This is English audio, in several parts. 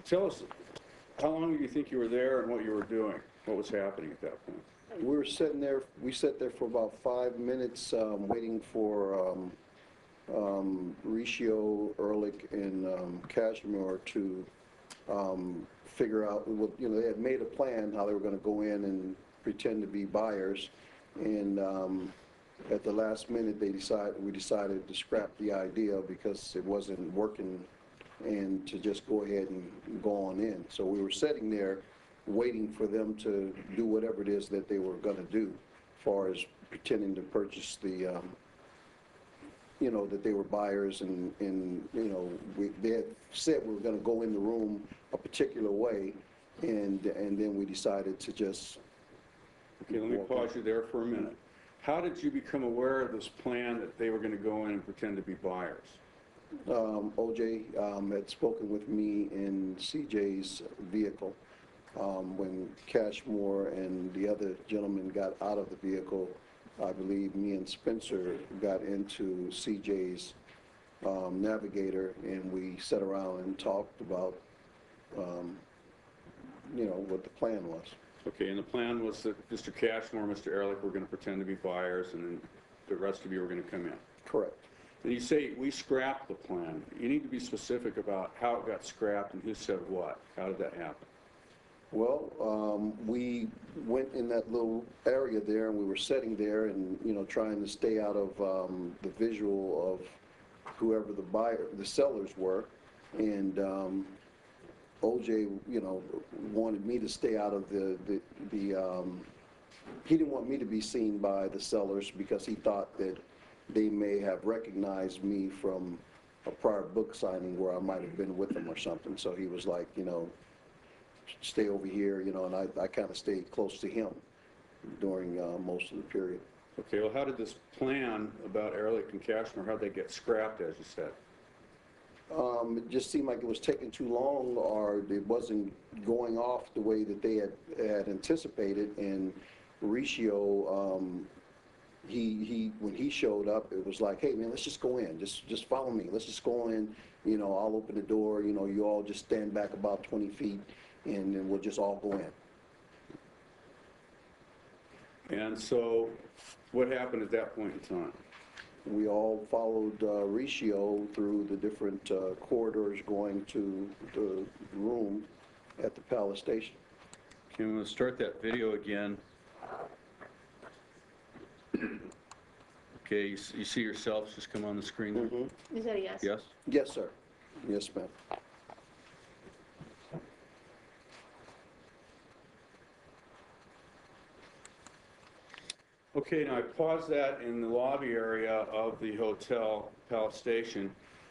tell us, how long do you think you were there and what you were doing? What was happening at that point? We were sitting there, we sat there for about 5 minutes waiting for Riccio, Ehrlich, and Cashmore to figure out, you know, they had made a plan how they were going to go in and pretend to be buyers, and at the last minute we decided to scrap the idea because it wasn't working and to just go ahead and go on in. So we were sitting there waiting for them to do whatever it is that they were going to do as far as pretending to purchase the you know, that they were buyers, and you know, they had said we were going to go in the room a particular way, and then we decided to just. Okay, let me pause you there for a minute. How did you become aware of this plan that they were going to go in and pretend to be buyers? OJ had spoken with me in CJ's vehicle when Cashmore and the other gentleman got out of the vehicle. I believe me and Spencer got into CJ's Navigator, and we sat around and talked about, you know, what the plan was. Okay, and the plan was that Mr. Cashmore and Mr. Ehrlich were going to pretend to be buyers, and then the rest of you were going to come in. Correct. And you say, we scrapped the plan. You need to be specific about how it got scrapped and who said what. How did that happen? Well, we went in that little area there, and we were sitting there and, you know, trying to stay out of the visual of whoever the sellers were. And OJ, you know, wanted me to stay out of he didn't want me to be seen by the sellers because he thought that they may have recognized me from a prior book signing where I might have been with them or something. So he was like, you know, stay over here, you know, and I kind of stayed close to him during most of the period. Okay, well, how did this plan about Ehrlich and Cashmore, how did they get scrapped, as you said? It just seemed like it was taking too long, or it wasn't going off the way that they had anticipated. And Riccio, when he showed up, it was like, hey man, let's just go in, just follow me, let's just go in, you know, I'll open the door, you know, you all just stand back about 20 feet and then we'll just all go in. And so what happened at that point in time? We all followed Riccio through the different corridors going to the room at the Palace Station. Okay, I'm going to start that video again. Okay, you see yourselves just come on the screen there? Mm-hmm. Is that a yes? Yes? Yes, sir. Yes, ma'am. Okay, now I paused that in the lobby area of the hotel, Palace Station.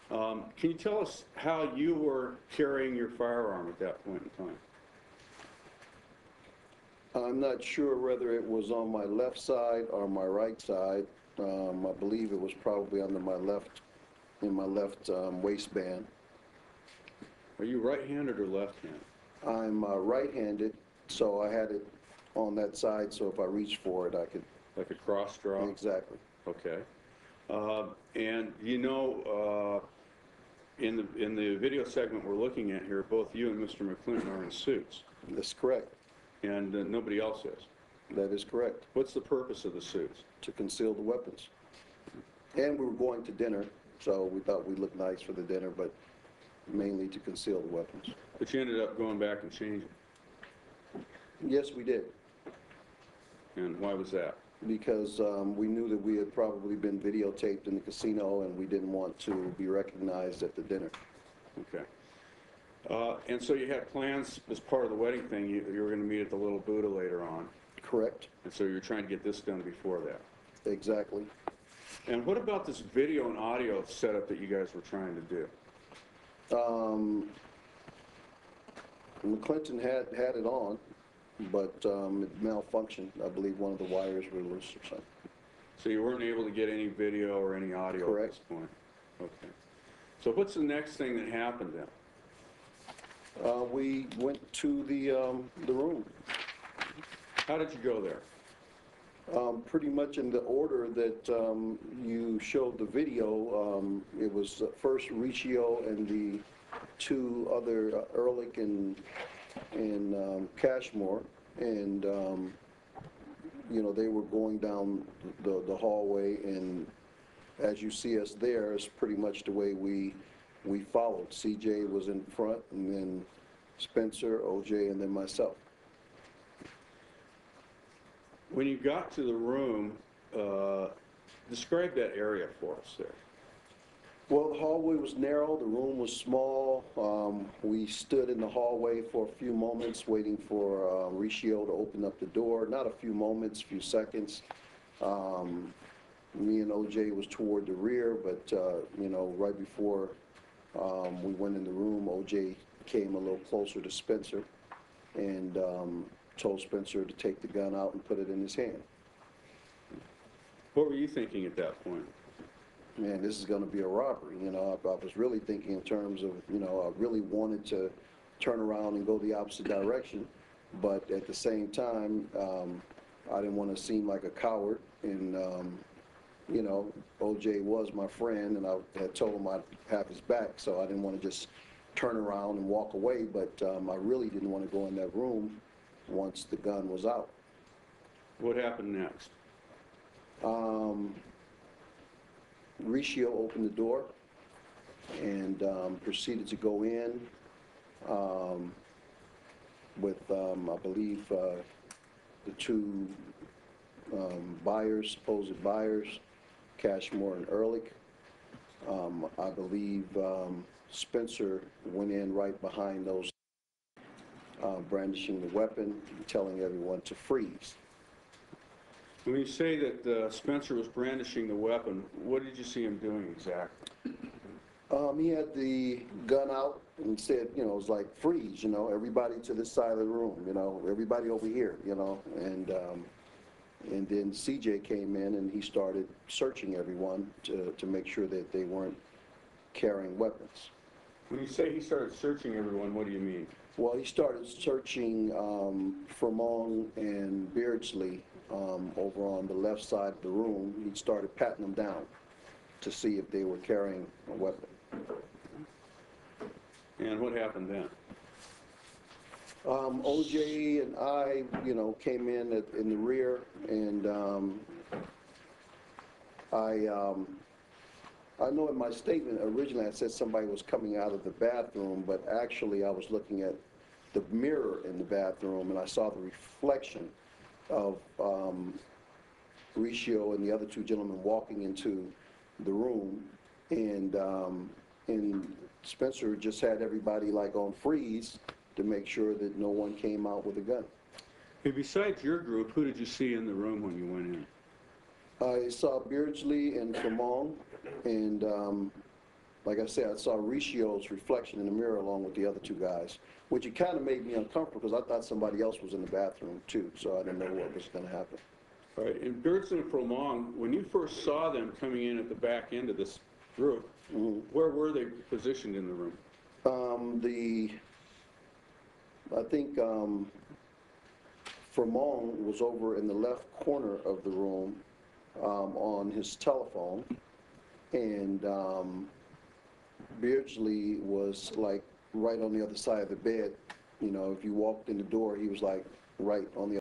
Can you tell us how you were carrying your firearm at that point in time? I'm not sure whether it was on my left side or my right side. I believe it was probably under my left, in my left waistband. Are you right-handed or left-handed? I'm right-handed, so I had it on that side, so if I reached for it, I could. Like a cross draw? Exactly. Okay. And you know, in the video segment we're looking at here, both you and Mr. McClinton are in suits. That's correct. And nobody else is. That is correct. What's the purpose of the suits? To conceal the weapons. And we were going to dinner, so we thought we'd look nice for the dinner, but mainly to conceal the weapons. But you ended up going back and changing. Yes, we did. And why was that? Because we knew that we had probably been videotaped in the casino, and we didn't want to be recognized at the dinner. Okay. And so you had plans as part of the wedding thing, you were going to meet at the Little Buddha later on. Correct. And so you're trying to get this done before that. Exactly. And what about this video and audio setup that you guys were trying to do? McClinton had it on, but it malfunctioned. I believe one of the wires were loose or something. So you weren't able to get any video or any audio Correct. At this point? Okay. So what's the next thing that happened then? We went to the room. How did you go there? Pretty much in the order that you showed the video. It was first Riccio and two other, Ehrlich and Cashmore, and, you know, they were going down the hallway, and as you see us there, is pretty much the way we followed. CJ was in front, and then Spencer, OJ, and then myself. When you got to the room, describe that area for us there. Well, the hallway was narrow, the room was small. We stood in the hallway for a few moments waiting for Riccio to open up the door. Not a few moments, few seconds. Me and OJ was toward the rear, but, you know, right before we went in the room, OJ came a little closer to Spencer and told Spencer to take the gun out and put it in his hand. What were you thinking at that point? Man, this is going to be a robbery. You know, I was really thinking in terms of, you know, I really wanted to turn around and go the opposite direction, but at the same time, I didn't want to seem like a coward, and, you know, OJ was my friend, and I had told him I'd have his back, so I didn't want to just turn around and walk away, but I really didn't want to go in that room once the gun was out. What happened next? Riccio opened the door and proceeded to go in with, I believe, the two buyers, supposed buyers, Cashmore and Ehrlich. I believe Spencer went in right behind those, brandishing the weapon, telling everyone to freeze. When you say that Spencer was brandishing the weapon, what did you see him doing exactly? He had the gun out and said, you know, it was like, freeze, you know, everybody to this side of the room, you know, everybody over here, you know, and then CJ came in and he started searching everyone to make sure that they weren't carrying weapons. When you say he started searching everyone, what do you mean? Well, he started searching Fremont and Beardsley over on the left side of the room. He started patting them down to see if they were carrying a weapon. And what happened then? OJ and I, you know, came in the rear, and I know in my statement originally I said somebody was coming out of the bathroom, but actually I was looking at the mirror in the bathroom, and I saw the reflection of Riccio and the other two gentlemen walking into the room, and Spencer just had everybody like on freeze to make sure that no one came out with a gun. Hey, besides your group, who did you see in the room when you went in? I saw Beardsley and Fremont, and like I said, I saw Riccio's reflection in the mirror along with the other two guys, which it kind of made me uncomfortable because I thought somebody else was in the bathroom too, so I didn't know what was going to happen. All right, and Beardsley and Fremont, when you first saw them coming in at the back end of this group, where were they positioned in the room? I think Fremont was over in the left corner of the room on his telephone, and Beardsley was like right on the other side of the bed. You know, if you walked in the door, he was like right on the